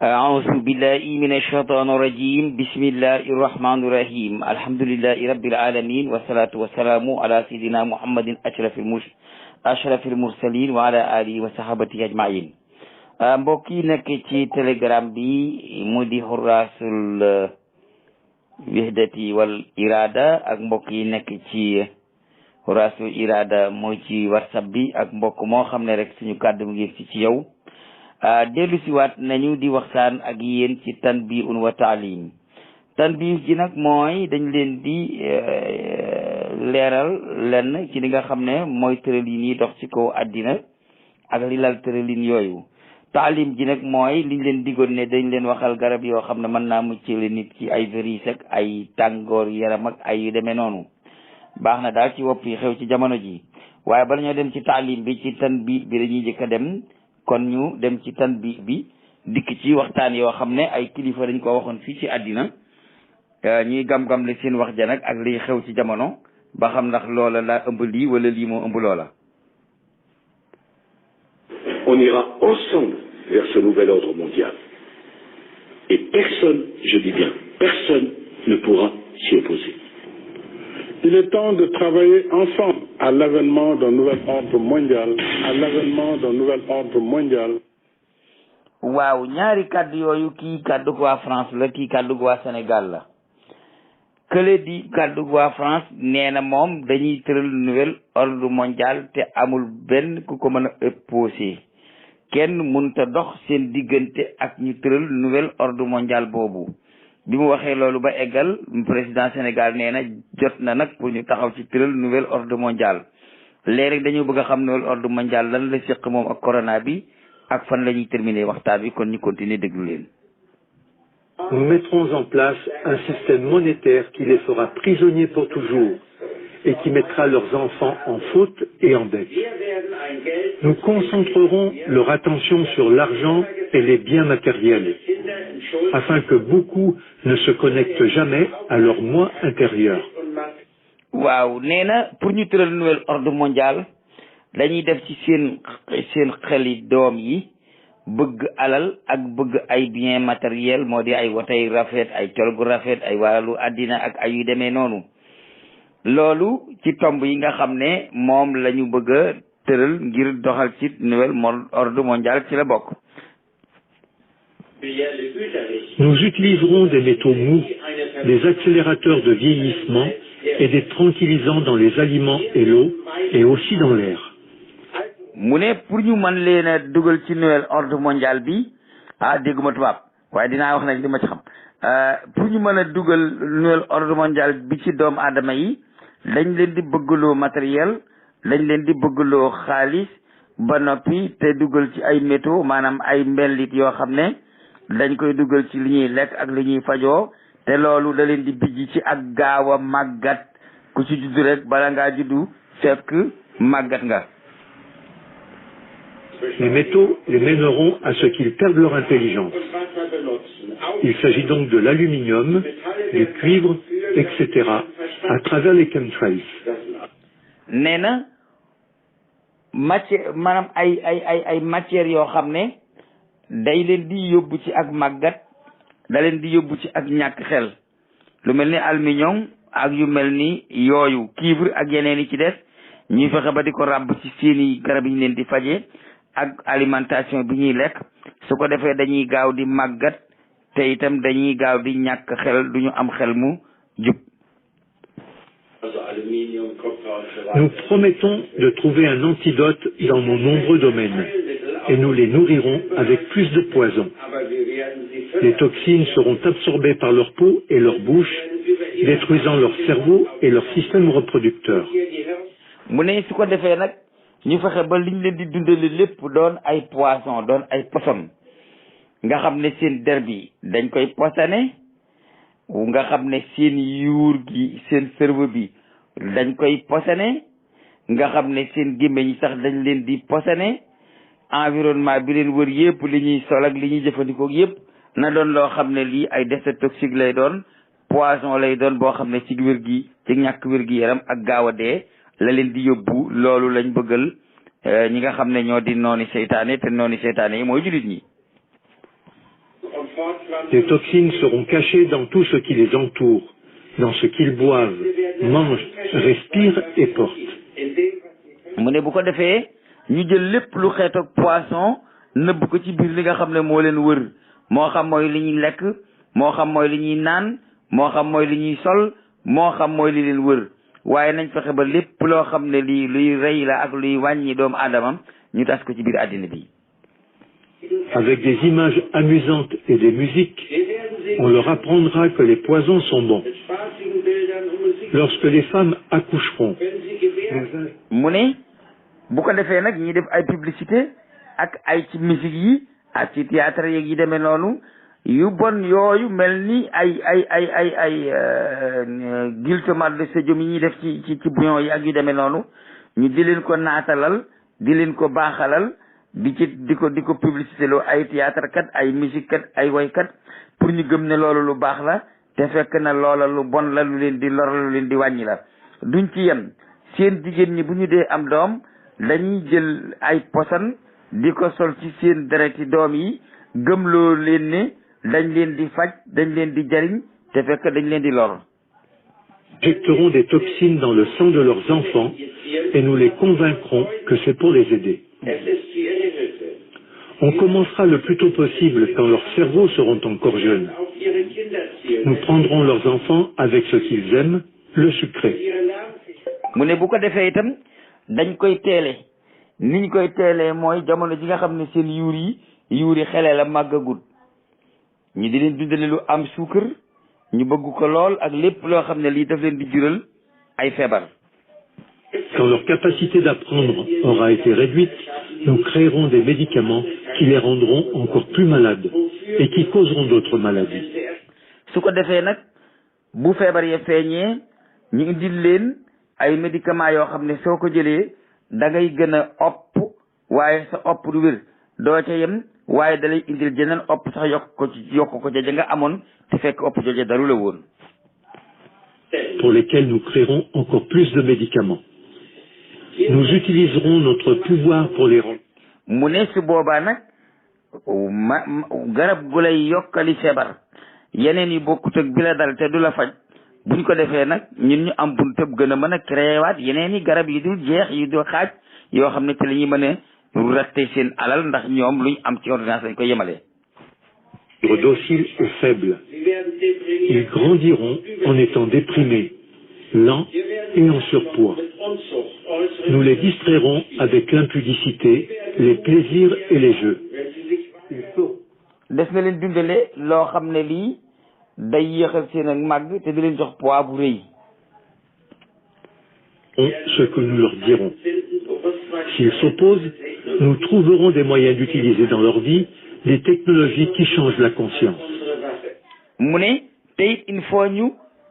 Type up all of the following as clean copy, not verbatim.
أعوذ بالله من الشيطان الرجيم بسم الله الرحمن الرحيم الحمد لله رب العالمين والصلاة والسلام على سيدنا محمد أشرف المرسلين وعلى آله وصحبه أجمعين mbokk yi nekk ci telegram bi mu di Hurrasul Wihdati wal Irada ak mbokk yi nekk ci Hurrasul Irada mooy ci WhatsApp bi ak mbokk moo xam ne rek suñu kàddu mu ngi ci yow dellu siwaat nañu di waxtaan ak yéen ci tanbiihun wa taalim. Tanbiih ji nag mooy dañ leen di leeral lenn ci li nga xam ne mooy tëralin yi dox ci kaw àddina ak li lal tëralin yooyu. taalim ji nag mooy liñ leen digoon ne dañ leen waxal garab yoo xam ne mën naa muccale nit ci ay virus ak ay tàngoor yaram ak ay yu demee noonu baax na daal ci wopp yi xew ci jamono ji. waaye bala ñoo dem ci taalim bi ci tanbiih bi dañuy jëkk a dem kon ñu dem ci tanbiih bi dikk ci waxtaan yoo xam ne ay kilifa dañ ko waxoon fii ci àddina ñuy gam-gam li seen wax ja nag ak liy xew ci jamono ba xam ndax loola laa ëmb lii wala lii moo ëmb loola. On ira ensemble vers ce nouvel ordre mondial. Et personne, je dis bien, personne ne pourra s'y opposer. Il est temps de travailler ensemble à l'avènement d'un nouvel ordre mondial, à l'avènement d'un nouvel ordre mondial. waaw ñaari kàddu yooyu kii kàddu gu waa France la kii kàddu gu waa Sénégal la kële di kàddu gu waa France nee na moom dañuy tëral nouvel ordre mondial te amul benn ku ko mën a opposé kenn mënta dox seen diggante ak ñu tëral nouvel ordre mondial boobu. bi mu waxee loolu ba eggal président Sénégal nee na jot na nag pour ñu taxaw ci tëral nouvel ordre mondial léegi dañoo bëgg a xam nouvel ordre mondial lan la séq moom ak corona bi ak fan la ñuy terminer waxtaan bi kon ñu continuer déglu leen. Nous mettrons en place un système monétaire qui les fera prisonniers pour toujours et qui mettra leurs enfants en faute et en dette. Nous concentrerons leur attention sur l'argent et les biens matériels, afin que beaucoup ne se connectent jamais à leur moi intérieur. waaw nee na pour ñu tëral nouvel ordre mondial dañuy def ci seen xeli doom yi bëgg alal ak bëgg ay bien matériel moo di ay wotay rafet ay col gu rafet ay wàllu àddina ak ay yu demee noonu loolu ci tomb yi nga xam ne moom la ñu bëgg a tëral ngir doxal ci nouvel ordre mondial ci la bokk. Nous utiliserons des métaux mous, des accélérateurs de vieillissement et des tranquillisants dans les aliments et l'eau et aussi dans l'air. mu ne pour ñu mën leen a dugal ci nouvel ordre mondial bi dégguma tubaab waaye dinaa wax nag li ma ci xam pour ñu mën a dugal nouvel ordre mondial bi ci doomu aadama yi dañ leen di bëggloo matériel dañ leen di bëggloo xaalis ba noppi te dugal ci ay métaux maanaam ay mbellit yoo xam ne dañ koy dugal ci li ñuy lekk ak li ñuy fajoo te loolu da leen di bijji ci ak gaaw a màggat ku ci juddu rek bala ngaa juddu fekk màggat nga. Les métaux les mèneront à ce qu'ils perdent leur intelligence. Il s'agit donc de l'aluminium, du cuivre, etc. à travers les chemtrails. nee na matière maanaam ay matières yoo xam ne day leen di yóbbu ci ak màggat da leen di yóbbu ci ak ñàkk xel lu mel ni aluminium ak yu mel ni yooyu cuivre ak yeneen yi ci des ñuy fexe ba di ko ràbb ci seeni garab yi ñu leen di faje ak alimentation bi ñuy lekk su ko defee dañuy gaaw di màggat te itam dañuy gaaw di ñàkk xel duñu am xel mu jub. Nous promettons de trouver un antidote dans nos nombreux domaines et nous les nourrirons avec plus de poison. Les toxines seront absorbées par leur peau et leur bouche, détruisant leur cerveau et leur système reproducteur. mu ne su ko defee nag ñu fexe ba liñ leen di dundale lépp doon ay poisson doon ay poson nga xam ne seen der bi dañ koy poisonné nga xam ne seen yuur gi seen cerveau bi dañ koy poisonné nga xam ne seen gémmiñ yi sax dañ leen di poisonné environnement bi leen wër yëpp li ñuy sol ak li ñuy jëfandikoo yëpp na doon loo xam ne lii ay déchets toxiques lay doon poison lay doon boo xam ne ci wér gi ci ñàkk wér gi yaram ak gaaw a dee la leen di yóbbu loolu lañ bëggal ñi nga xam ne ñoo di nooni seytaane te nooni seytaane yi mooy jullit ñi. Des toxines seront cachées dans tout ce qui les entoure, dans ce qu'ils boivent, mangent, respirent et portent. mu ne bu ko defee ñu jël lépp lu xeet ak poisson nëbb ko ci biir li nga xam ne moo leen wër moo xam mooy li ñuy lekk moo xam mooy li ñuy naan moo xam mooy li ñuy sol moo xam mooy li leen wër waaye nañ fexe ba lépp loo xam ne lii luy rey la ak luy wàññi doomu aadama ñu tas ko ci biir àddina bi. Avec des images amusantes et des musiques, on leur apprendra que les poisons sont bons. Lorsque les femmes accoucheront, mu ne bu ko defee nag ñi def ay publicité ak ay ci musique yi ak ci théâtre yeeg yi demee noonu yu bon yooyu mel ni ay glutamate de sodium yi ñuy def ci bouillon yi ak yu demee noonu ñu di leen ko naatalal di leen ko baaxalal di ko publicité loo ay théâtre kat ay musique kat ay woykat pour ñu gëm ne loolu lu baax la te fekk na loola lu bon la lu leen di lor lu leen di wàññi la duñ ci yem seen jigéen ñi bu ñu dee am doom dañuy jël ay posan di ko sol ci seen dereti doom yi gëmloo leen ne dañ leen di faj dañ leen di jariñ te fekk dañ leen di lor. Injecteront des toxines dans le sang de leurs enfants et nous les convaincrons que c'est pour les aider. On commencera le plus tôt possible quand leurs cerveaux seront encore jeunes. Nous prendrons leurs enfants avec ce qu'ils aiment, le sucré. mu ne bu ko defee itam dañ koy teele niñ koy teelee mooy jamono ji nga xam ne seen yuuri xele la màggagut ñu di leen dundale lu am suukar ñu bëgg ko lool ak lépp loo xam ne lii daf leen di jural ay feebar. Quand leur capacité d'apprendre aura été réduite, nous créerons des médicaments qui les rendront encore plus malades et qui causeront d'autres maladies. su ko defee nag bu feebar ya feeñee ñu indil leen ay médicaments yoo xam ne soo ko jëlee da ngay gën a opp waaye sa opp du wér doo ca yem waaye da lay indil jeneen opp sax yokk ko ca ja nga amoon te fekk opp jooja daru la woon. Pour lesquels nous créerons encore plus de médicaments. Nous utiliserons notre pouvoir pour les rendre. mu ne su boobaa nag garab gu lay yokkali feebar yeneen yi bokkut ak bi la dal te du la faj buñ ko defee nag ñun ñu am buntëb gën a mën a créé waat yeneen i garab yi dul jeex yi dul xaaj yoo xam ne ci la ñuy mën a ratte seen alal ndax ñoom luñ am ci ordonnance lañ ko yemale. Dociles et faibles. Ils grandiront en étant déprimés, lents et en surpoids. Nous les distrairons avec l'impudicité, les plaisirs et les jeux. des na leen dundale loo xam ne lii day yéexal seen ak màgg te di leen jox poids bu rëy. Ce que nous leur dirons. S'ils s'opposent, nous trouverons des moyens d'utiliser dans leur vie des technologies qui changent la conscience. mu ne te it il faut ñu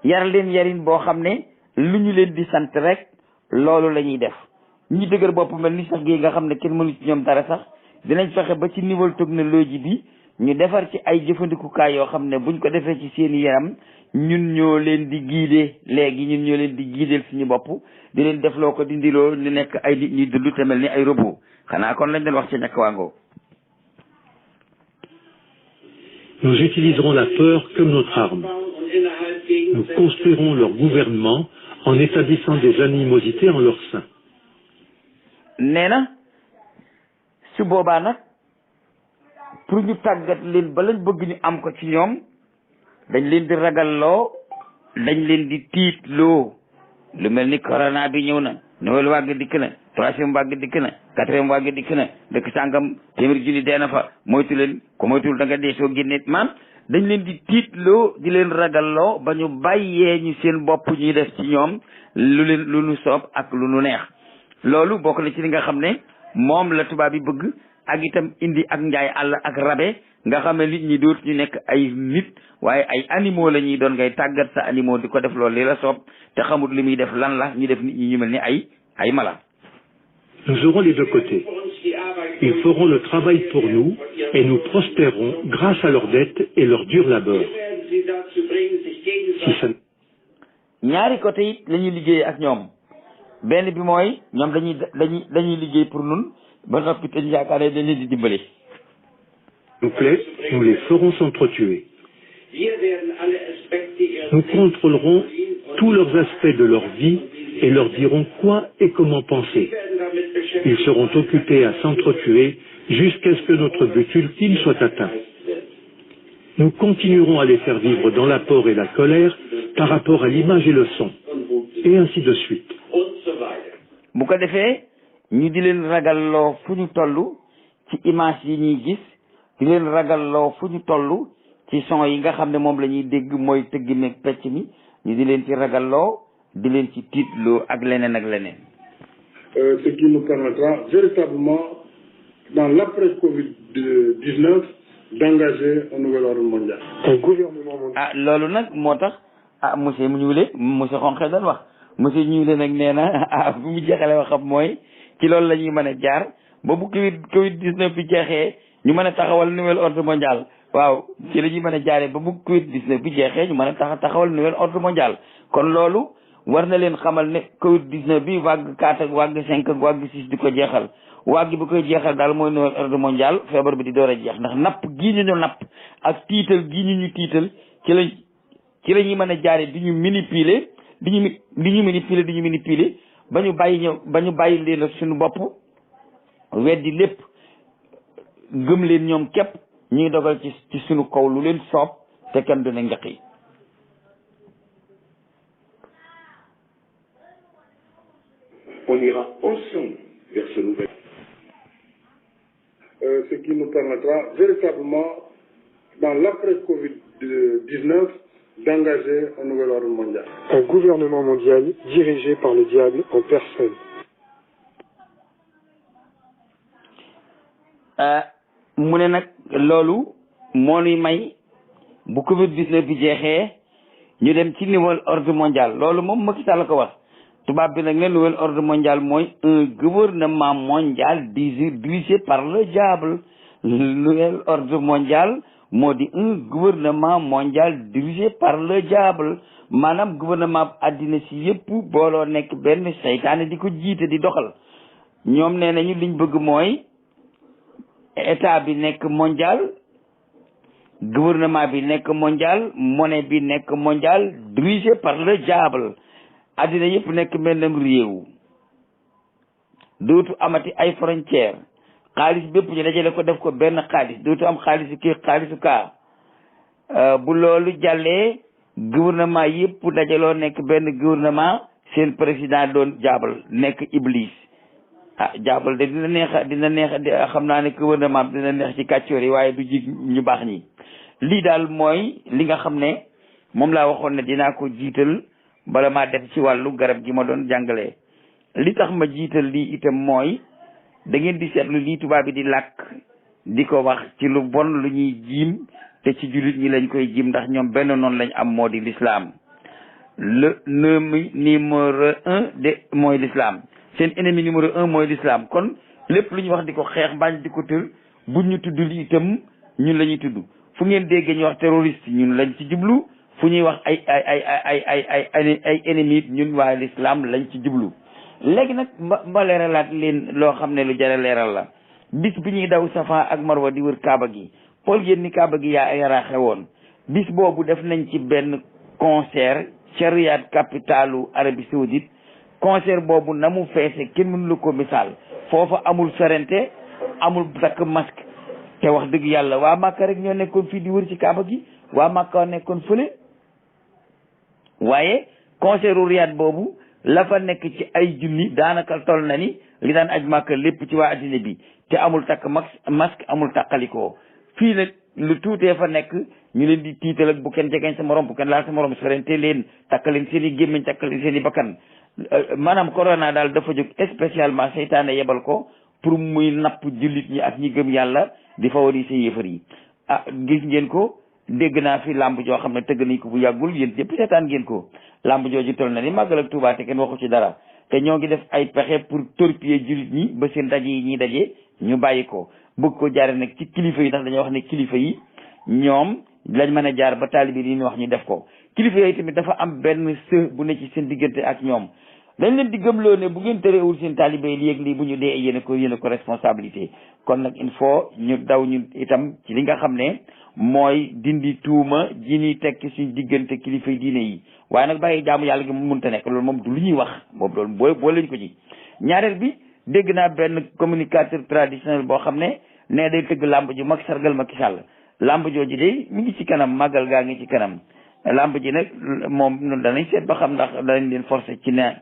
yar leen yarin boo xam ne lu ñu leen di sant rek loolu la ñuy def ñi dëgër bopp mel ni sax gi nga xam ne kenn mënu ci ñoom dara sax dinañ fexe ba ci niveau technologie bi ñu defar ci ay jëfandikukaay yoo xam ne buñ ko defee ci seen yaram ñun ñoo leen di guider léegi ñun ñoo leen di guider suñu bopp di leen def loo ko dindiloo ñu nekk ay nit ñuy dund te mel ni ay robot xanaa kon lañ doon wax ci ñàkk waangoo. Nous utiliserons la peur comme notre arme. Nous construirons leur gouvernement en établissant des animosités en leur sein. nee na su boobaa nag pour ñu tàggat leen ba lañ bëgg ñu am ko ci ñoom dañ leen di ragalloo dañ leen di tiitloo lu mel ni corona bi ñëw na nouvelle vague dikk na troisième vague dikk na quatrième vague dikk na dëkk sàngam téeméeri junni dee na fa moytu leen ko moytuwul da nga dee soo génnee maam dañ leen di tiitloo di leen ragalloo ba ñu bàyyee ñu seen bopp ñuy def ci ñoom lu nu soob ak lu nu neex loolu bokk na ci li nga xam ne moom la tubaab yi bëgg ak itam indi ak njaay àll ak rabe nga xam ne nit ñi dootu ñu nekk ay nit waaye ay animaux la ñuy doon ngay tàggat sa animaux di ko def loolu li la soob te xamut li muy def lan la ñu def nit ñi ñu mel ni ay mala. Nous aurons les deux côtés. Ils feront le travail pour nous et nous prospérons grâce à leurs dettes et leur dur labeur. ñaari côté it la ñuy liggéey ak ñoom benn bi mooy ñoom dañuy liggéey pour nun ba noppi te ñu yaakaar ne dañ leen di dimbale. nous plaît, nous les ferons s'entretuer. Nous contrôlerons tous leurs aspects de leur vie et leur dirons quoi et comment penser. Ils seront occupés à s'entretuer jusqu'à ce que notre but ultime soit atteint. Nous continuerons à les faire vivre dans la peur et la colère par rapport à l'image et le son, et ainsi de suite. bu ko defee ñu di leen ragalloo fu ñu toll ci image yi ñuy gis di leen ragalloo fu ñu toll ci son yi nga xam ne moom la ñuy dégg mooy tëgg meeg pecc mi ñu di leen ci ragalloo di leen ci tiitloo ak leneen ak leneen. Ce qui nous permettra véritablement dans l'après-Covid-19 d'engager un nouvel ordre mondial. Un gouvernement mondial. Loolu nag moo tax monsieur Ñuule monsieur Xonqe doon wax monsieur Ñuule nag nee na bu mu jeexalee waxam mooy ci loolu la ñuy mën a jaar ba bu Covid 19 bi jeexee ñu mën a taxawal nouvel ordre mondial waaw ci la ñuy mën a jaaree ba bu Covid 19 bi jeexee ñu mën a taxawal nouvel ordre mondial kon loolu war na leen xamal ne Covid 19 bi vague 4 ak vague 5 ak vague 6 di ko jeexal vague bi koy jeexal daal mooy nouvel ordre mondial feebar bi di door a jeex ndax napp gii ñu napp ak tiital gii ñu tiital ci la ñuy mën a jaaree di ñu manipuler di ñu manipuler ba ñu bàyyi leen ak suñu bopp weddi lépp gëm leen ñoom képp ñuy dogal ci suñu kaw lu leen soob te kenn du ne njaq yi. On ira ensemble vers ce nouvel. Ce qui nous permettra véritablement dans l'après-Covid-19 d'engager un nouvel ordre mondial. Un gouvernement mondial dirigé par le diable en personne. mu ne nag loolu moo nuy may bu Covid-19 bi jeexee ñu dem ci nouvel ordre mondial loolu moom Macky Sall ko wax tubaab bi nag ne nouvel ordre mondial mooy un gouvernement mondial dirigé par le diable. Nouvel ordre mondial moo di un gouvernement mondial dirigé par le diable maanaam gouvernement addina si yëpp booloo nekk benn seytaane di ko jiite di doxal ñoom nee nañu liñ bëgg mooy état bi nekk mondial gouvernement bi nekk mondial monnaie bi nekk mondial dirigé par le diable addina yëpp nekk mennam réew dootu amati ay frontière xaalis bépp ñu dajale ko def ko benn xaalis dootu am xaalisu kii xaalisu kaa bu loolu jàllee gouvernement yëpp dajaloo nekk benn gouvernement seen président doon jaabal nekk iblis jaabal de dina neex xam naa ne gouvernement bi dina neex ci kàccoor yi waaye du jig ñu baax ñi lii daal mooy li nga xam ne moom laa waxoon ne dinaa ko jiital bala maa def ci wàllu garab gi ma doon jàngalee li tax ma jiital lii itam mooy da ngeen di seetlu lii tubaab bi di làkk di ko wax ci lu bon lu ñuy jiim te ci jullit ñi lañ koy jiim ndax ñoom benn noonu lañ am moo di l'islam le numéro 1 de mooy l'islam seen ennemi numéro 1 mooy l'islam kon lépp lu ñu wax di ko xeex mbaañ di ko tër bu ñu tudd li itam ñun la ñuy tudd fu ngeen déggee ñu wax terroriste ñun lañ ci jublu fu ñuy wax ay ennemi ñun waa l'islam lañ ci jublu. léegi nag ma leeralaat leen loo xam ne lu jar a leeral la bis bi ñuy daw Safa ak Marwa di wër Kaaba gi xool yéen ni Kaaba gi yaraaxe woon bis boobu def nañ ci benn concert ca Riyad capitalu Arabie Saoudite concert boobu na mu feese kenn mënu la ko misaal foofa amul sorente amul takk masque te wax dëgg yàlla waa Makka rek ñoo nekkoon fii di wër ci Kaaba gi waa Makka nekkoon fële waaye concertu Riyad boobu la fa nekk ci ay junni daanaka toll na ni li daan aj Makka lépp ci waa addina bi te amul takk masque amul takkalikoo fii nag lu tuutee fa nekk ñu leen di tiital ak bu kenn jegeñ sa morom bu kenn laal sa morom sorente leen takkaleen seen i gémmiñ takkaleen seen i bakkan maanaam corona daal dafa jóg spécialement seytaane yebal ko pour muy napp jullit ñi ak ñi gëm yàlla di favoriser yéefar yi gis ngeen ko dégg naa fi lamb joo xam ne tëgg nañ ko bu yàggul yéen ñëpp seetaan ngeen ko lamb jooju toll na ni màggal ak Tuubaa te kenn waxu ci dara te ñoo ngi def ay pexe pour torpiller jullit ñi ba seen daje yi ñuy daje ñu bàyyi ko bëgg ko jaare nag ci kilifa yi ndax dañoo wax ne kilifa yi ñoom lañ mën a jaar ba taalibe yi ñu wax ñu def ko kilifa yooyu tamit dafa am benn së bu ne ci seen diggante ak ñoom dañ leen di gëmloo ne bu ngeen tëreewul seen taalibe yi léegi lii bu ñu dee yéen a ko responsabilité kon nag il faut ñu daw ñu itam ci li nga xam ne mooy dindi tuuma ji ñuy tekki suñ diggante kilifa diine yi waaye nag bàyyi jaamu yàlla gi mu mënta nekk loolu moom du lu ñuy wax boobu loolu boo lañ ko ci ñaareel bi dégg naa benn communicateur traditionnel boo xam ne day tëgg làmb ji mag sargal Macky Sall làmb jooju de mi ngi ci kanam màggal gaa ngi ci kanam làmb ji nag moom danañ seet ba xam ndax danañ leen forcer ci ne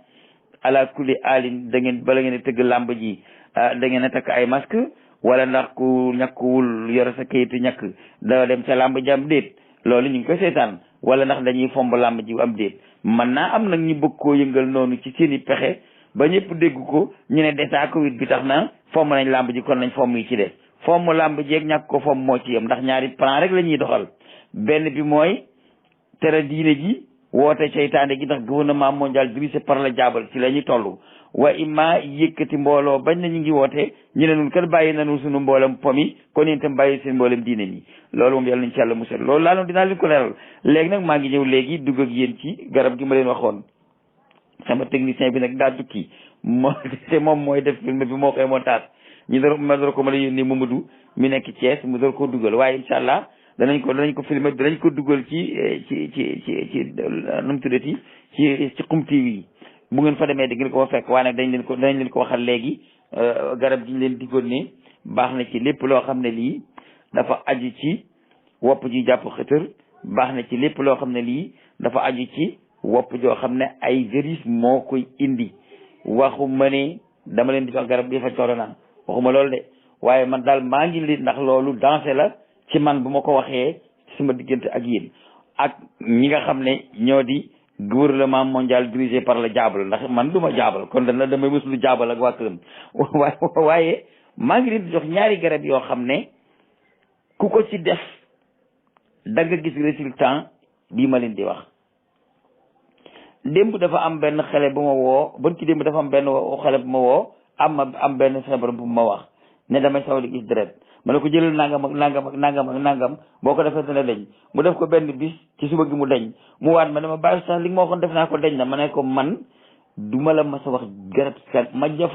ala kulli alin da ngeen bala ngeen a tëgg làmb ji da ngeen a takk ay masque wala ndax ku ñàkkuwul yore sa kayitu ñàkk da dem ca làmb ji am déet loolu ñu ngi koy seetaan wala ndax dañuy fomb làmb ji am déet man naa am nag ñu bëgg koo yëngal noonu ci seen i pexe ba ñëpp dégg ko ñu ne d'état Covid bi tax na fomm nañ làmb ji kon nañ fomm yi ci des fomm làmb ji ak ñàkk ko fomm moo ci yem ndax ñaari plan rek la ñuy doxal benn bi mooy tere diine ji woote seytaane gi ndax gouvernement mondial dirigé par le diable ci la ñuy toll wa imma yëkkati mbooloo bañ na ñu ngi woote ñu ne nun kat bàyyi nanu suñu mboolem pomi kon yéen itam bàyyi seen mboolem diine nii loolu moom yàlla nañ ci yàlla musal loolu laa noonu dinaa leen ko leeral léegi nag maa ngi ñëw léegi dugg ak yéen ci garab gi ma leen waxoon sama technicien bi nag daa tukki te moom mooy def film bi moo koy montage ma door ko ma la yónnee Mamadou mi nekk Thiès mu door koo dugal waaye incha allah danañ ko filmer danañ ko dugal ci nu mu tuddati ci Xum TV bu ngeen fa demee di ngeen ko fa fekk waaye nag danañ leen ko waxal léegi garab gi ñu leen diggoon ne baax na ci lépp loo xam ne lii dafa aju ci wopp ji jàpp xëtër baax na ci lépp loo xam ne lii dafa aju ci wopp joo xam ne ay virus moo koy indi waxuma ne dama leen di jox garab gi fa corona waxuma loolu de waaye man daal maa ngi li ndax loolu dansé la ci man bu ma ko waxee sama diggante ak yéen ak ñi nga xam ne ñoo di gouvernement mondial dirigé par le diable ndax man du ma jaabal kon damay mës lu jaabal ak waa këram waaye maa ngi leen di jox ñaari garab yoo xam ne ku ko ci def da nga gis résultat bii ma leen di wax. démb dafa am benn xale bu ma woo ban ki démb dafa am benn xale bu ma woo am benn feebar bu ma wax ne damay saw di gis deret ma ne ko jëlal nangam ak nangam ak nangam ak nangam boo ko defee dana deñ mu def ko benn bis ci suba gi mu deñ mu waat ma ne ma bàyyi sax li nga ma waxoon def naa ko deñ na ma ne ko man duma la mas a wax garab kat ma jox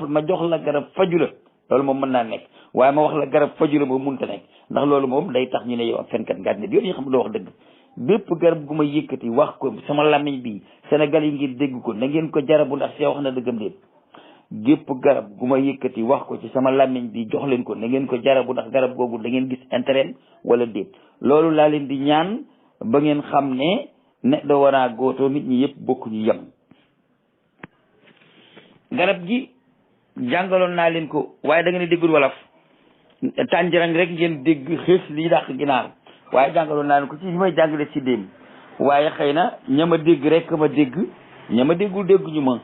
la garab faju la loolu moom mën naa nekk waaye ma wax la garab faju la moom mënta nekk ndax loolu moom day tax ñu ne yow ak fenkat nga ne yoon yi xam doo wax dëgg bépp garab gu ma yëkkati wax ko sama làmmiñ bi Sénégal yi ngir dégg ko na ngeen ko jarabu ndax see wax na dëggam déet gépp garab gu ma yëkkati wax ko ci sama làmmiñ bi jox leen ko na ngeen ko jarabu ndax garab googu da ngeen gis intérêt wala déet loolu laa leen di ñaan ba ngeen xam ne doo war a gootoo nit ñi yëpp bokkuñu yem. garab gi jàngaloon naa leen ko waaye da ngeen déggul wolof tànjarang rek ngeen dégg xees lii dàq ginaar waaye jàngaloon naa leen ko ci li may jàngale ci démb waaye xëy na ña ma dégg rek ma dégg ña ma déggul dégguñu ma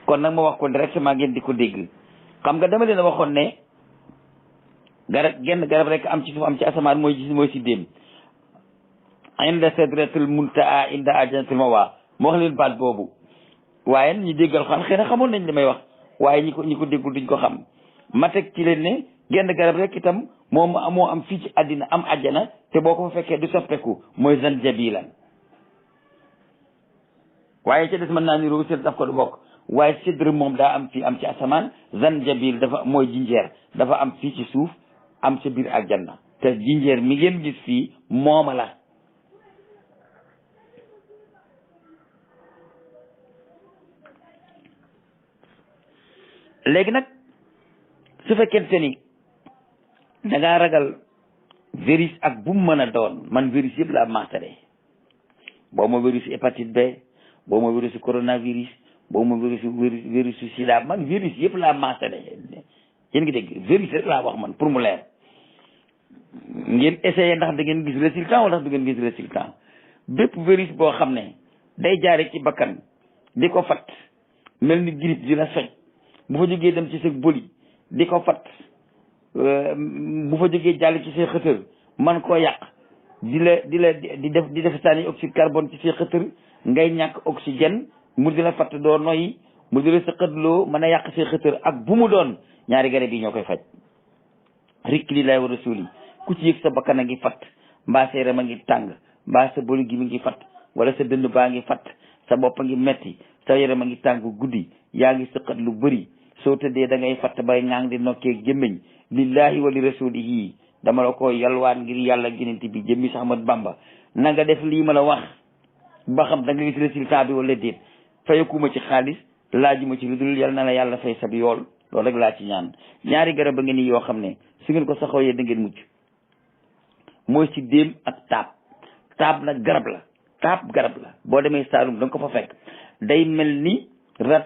kon nag ma wax ko directement ngeen di ko dégg xam nga dama leen a waxoon ne genn garab rek am ci suuf am ci asamaan mooy si démb inda sidratil muntaha inda ajnatul mawa ma wax leen baat boobu waaye ñi déggal xam xëy na xamoon nañ li may wax waaye ñi ko déggul duñ ko xam ma teg ci leen ne genn garab rek itam moo am fii ci àddina am àjjana te boo ko fa fekkee du soppeeku mooy zanjabilan waaye ca des mën naa ni roo daf ko du bokk waaye sidr moom daa am fii am ci asamaan zanjabil dafa mooy jinjeer dafa am fii ci suuf am ca biir aljanna te jinjeer mi ngeen gis fii mooma la léegi nag su fekkente ni da ngaa ragal virus ak bu mu mën a doon man virus yëpp laa maastare boo ma virus hépatite B boo ma virus coronavirus boo ma virus sida man virus yëpp laa maastare yéen ngi dégg virus rek laa wax man pour mu leer ngeen essayé ndax da ngeen gis résultat wala ndax du ngeen gis résultat bépp virus boo xam ne day jaare ci bakkan di ko fat mel ni grippe di la soj bu fa jógee dem ci sa boli di ko fat bu fa jógee jàll ci say xëtër man koo yàq di def sànni oxyde carbone ci say xëtër ngay ñàkk oxygène mu di la fatt doo noyyi mu di la sa xëtloo mën a yàq say xëtër ak bu mu doon ñaari garab yi ñoo koy faj rikk li lay war a suuli ku ci yëg sa bakkan a ngi fatt mbaa sa yaram a ngi tàng mbaa sa boli gi mi ngi fatt wala sa dënn baa ngi fatt sa bopp a ngi metti sa yaram a ngi tàng guddi yaa ngi sëqat lu bëri soo tëddee da ngay fatt bay ngaang di nokkee gémmiñ lillahi wa li rasulihi dama la ko yalwaan ngir yàlla ginanti bi jëmmi sax Ahmad Bamba na nga def lii ma la wax ba xam da nga gis résultat bi wala déet fayakuma ci xaalis laajuma ci lu dul yal na la yàlla fay sab yool loolu rek laa ci ñaan ñaari garab a ngeen yoo xam ne su ngeen ko saxoo yee da ngeen mucc mooy si déem ak taab nag garab la boo demee Saalum da nga ko fa fekk day mel ni rat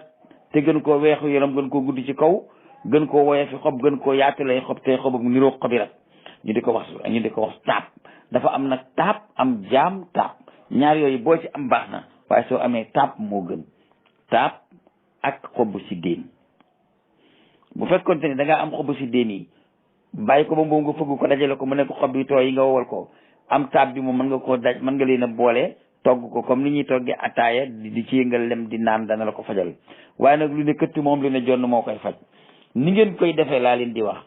te gën koo weexu yaram gën koo guddi ci kaw gën koo woye fi xob gën koo yaatu lay xob te xobam niroo xobi rat ñu di ko wax taab dafa am nag taab am jaam taab ñaar yooyu boo ci am baax na waaye soo amee taab moo gën taab ak xobu si déem bu fekkonte ni da ngaa am xobu si déem yi bàyyi ko ba moom nga fëgg ko dajale ko mu nekk xob yi tooy yi nga wowal ko am taab bi moom mën nga koo daj mën nga leen a boole togg ko comme ni ñuy toggee ataaya di ci yëngal lem di naan dana la ko fajal waaye nag lu ne këtt moom lu ne jonn moo koy faj ni ngeen koy defee laa leen di wax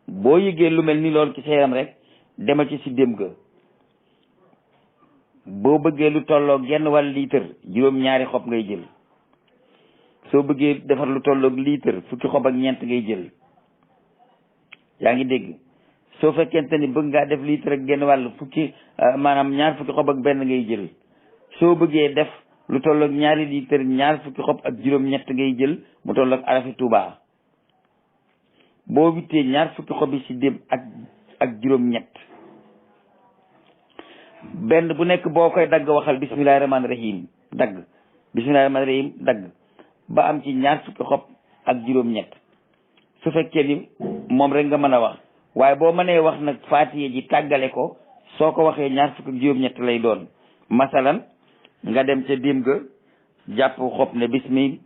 boo yëgee lu mel ni loolu ci sa yaram rek demal ci si déem ga boo bëggee lu tolloog genn wàll litre juróom-ñaari xob ngay jël soo bëggee defar lu tolloog litre fukki xob ak ñeent ngay jël yaa ngi dégg soo fekkente ni bëgg ngaa def litre ak genn wàll maanaam ñaar fukki xob ak benn ngay jël soo bëggee def lu tolloog ñaari litre ñaar fukki xob ak juróom-ñett ngay jël mu tolloog arafi Tuuba boo wittee ñaar fukki xob yi si déem ak juróom-ñett benn bu nekk boo koy dagg waxal bismillahi rahmaani rahim dagg ba am ci ñaar fukki xob ak juróom-ñett su fekkee ni moom rek nga mën a wax waaye boo mënee wax nag faatiye ji tàggale ko soo ko waxee ñaar fukki ak juróom-ñett lay doon masalan nga dem ca déem ga jàpp xob ne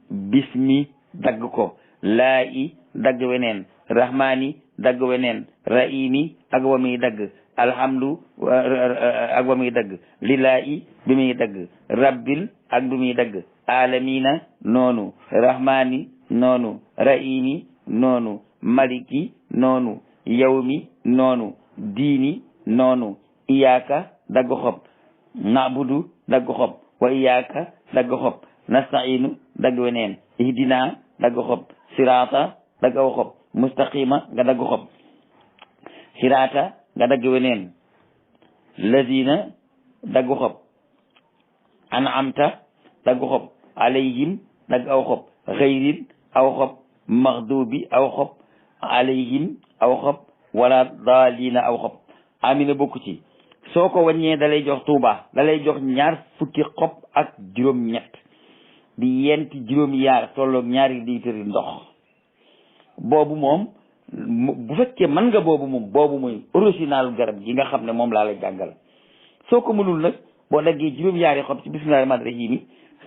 bismi dagg ko laa i dagg weneen rahmaani dagg weneen raimi ak wa muy dagg alhamdu ak wa muy dagg lillaahi bi muy dagg rabbil ak bi muy dagg alamina noonu rahmaani noonu raimi noonu maliki noonu yawmi noonu diini noonu iyaaka dagg xob nabudu dagg xob wa iyaaka dagg xob nastainu dagg weneen ihdina dagg xob sirata dagg xob mustaqima nga dagg xob sirata nga dagg weneen lazina dagg xob an'amta dagg xob alayhim dagg aw xob xayril aw xob maxdubi aw xob alayhim aw xob wala daalina aw xob amina bokku ci soo ko wàññee da lay jox Tuuba da lay jox ñaar fukki xob ak juróom-ñett di yenti juróom-yaar tolloog ñaari litre ndox boobu moom bu fekkee mën nga boobu mooy original garab gi nga xam ne moom laa la jàngal soo ko mënul nag boo daggee juróom-yaari xob ci bismillahi rahmaani rahim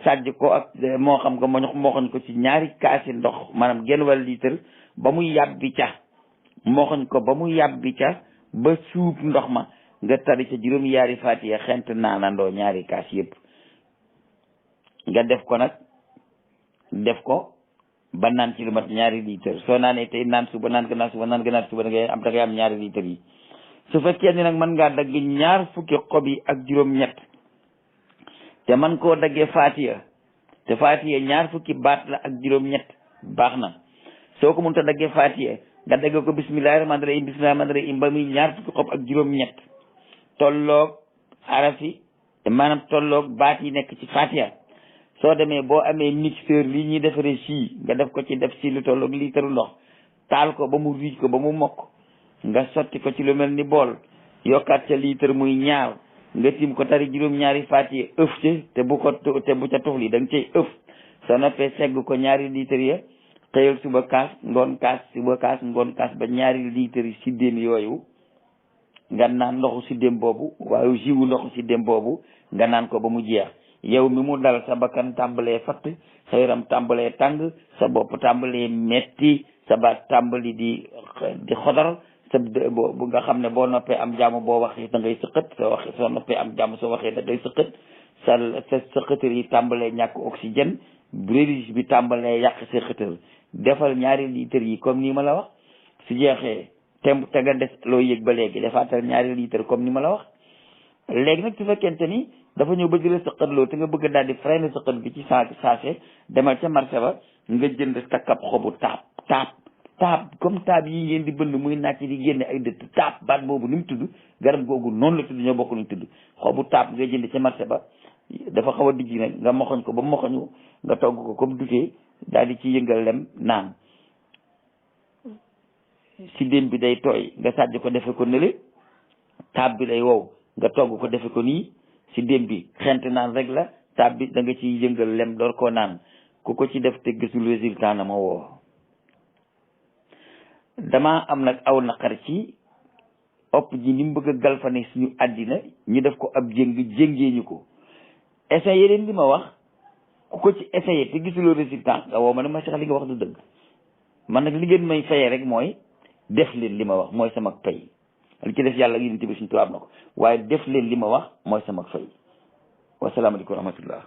sàjj ko ak moo xam nga mooxoñ ko ci ñaari kaasi ndox maanaam genn wàll litre ba muy yàbbi ca mooxoñ ko ba muy yàbbi ca ba suub ndox ma nga tari ca juróom-yaari fatiha xent naanandoo ñaari kaas yëpp nga def ko ba naan ci lu mat ñaari litre soo naanee tey naan suba naan gannaaw suba naan gannaaw suba da ngay am ñaari litre yi su fekkee ni nag mën ngaa dagg ñaar fukki xob yi ak juróom-ñett te man koo daggee fatiha te fatiha ñaar fukki baat la ak juróom-ñett baax na soo ko mënut a daggee fatiha nga dagg ko bismillahi rahmaani rahim ba muy ñaar fukki xob ak juróom-ñett tolloog arafi maanaam tolloog baat yi nekk ci fatiha soo demee boo amee mixeur lii ñuy defaree si nga def ko ci def si lu tolloog litre ndox taal ko ba mu riij ko ba mu mokk nga sotti ko ci lu mel ni bool yokkaat ca litre muy ñaar nga tim ko tari juróom-ñaari fatiha ëf ci te bu ca tufli da nga cay ëf soo noppee segg ko ñaari litre ya xëyal suba kaas ngoon kaas ba ñaari litre yi siddéem yooyu nga naan ndoxu siddéem boobu waaye jiwu ndoxu siddéem boobu nga naan ko ba mu jeex yow mi mu dal sa bakkan tàmbalee fatt sa yaram tàmbalee tàng sa bopp tàmbalee metti sa baat tàmbali di xodar sa bu nga xam ne boo noppee am jàmm boo waxee da ngay sëqët soo noppee am jàmm soo waxee da ngay sëqët sa sëqëtër yi tàmbalee ñàkk oxygène rédige bi tàmbalee yàq sa xëtër defal ñaari litre yi comme ni ma la wax su jeexee te nga des loo yëg ba léegi defaatal ñaari litre comme ni ma la wax léegi nag su fekkente ni dafa ñëw ba di la sëqatloo te nga bëgg a daal di freiné sëqat bi ci saase demal ca marché ba nga jënd takkab xobu taab comme taab yi ngeen di bënn muy nàcc di génne ay dëtt taab baat boobu ni mu tudd garab googu noonu la tudd ñoo bokk nuñ tudd xobu taab nga jënd ca marché ba dafa xaw a dijji nag nga moxoñ ko ba moxoñu nga togg ko comme dutee daal di ci yëngal lem naan si déem bi day tooy nga sàjj ko defe ko nële taab bi day wow nga togg ko defe ko nii si déem bi xent naan rek la taab bi da nga ci yëngal lem door koo naan ku ko ci def te gisul résultat na ma woo. damaa am nag aw naqar ci opp ji ni mu bëgg a galfane suñu àddina ñu def ko ab jéngee ñu ko essayé leen li ma wax ku ko ci essayé te gisuloo résultat nga woo ma ne ma Cheikh li nga wax du dëgg man nag li ngeen may fayee rek mooy def leen li ma wax mooy sama fay li ci def yàlla ak yonent bi suñu tubaab na ko waaye def leen li ma wax mooy sama fay wasalaamaaleykum wa rahmatullah